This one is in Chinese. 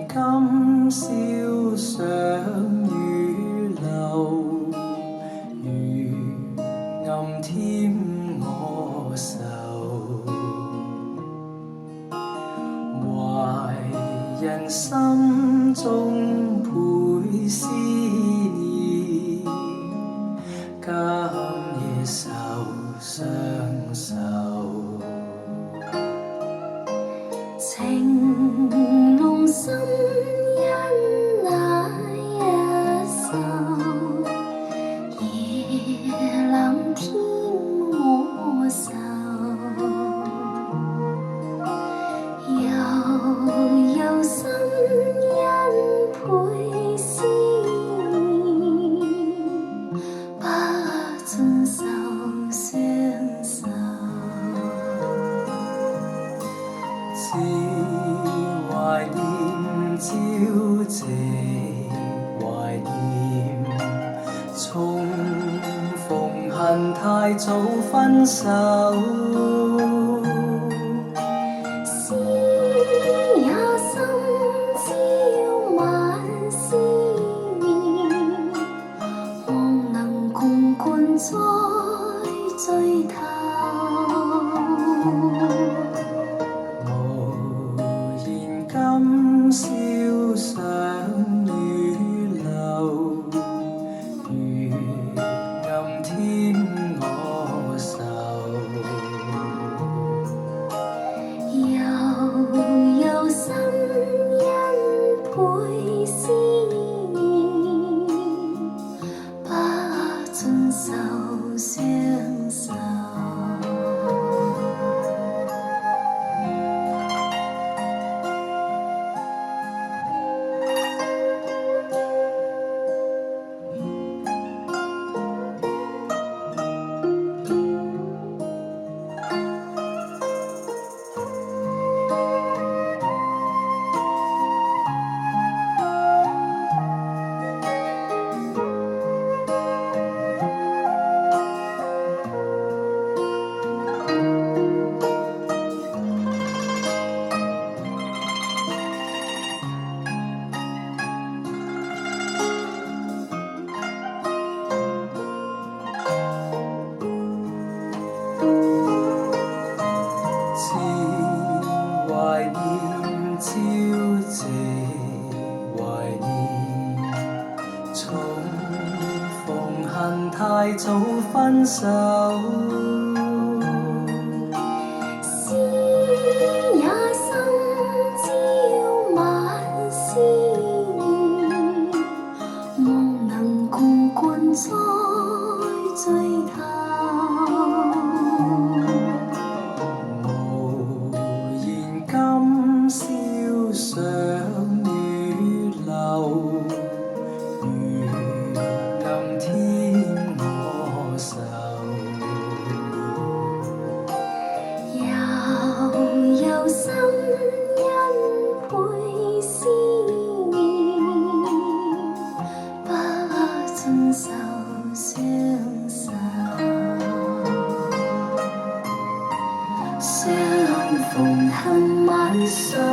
今宵想雨流，如暗添我愁。懷人心中倍思念，今夜愁相守。情濃深因那一首，夜冷添我愁。悠悠心因倍思念，不盡愁相守。只懷念朝夕，懷念重逢恨太早分手。思也心朝晚思念，望能共灌再醉透。今宵想雨流，如暗添我愁。悠悠心因倍思念，不盡愁相守。懷念朝夕，懷念重逢恨太早分手。思也心朝晚思念，望能共灌再醉透。今宵想雨流，如暗添我愁。悠悠心因倍思念，不盡愁相守。相逢恨晚上。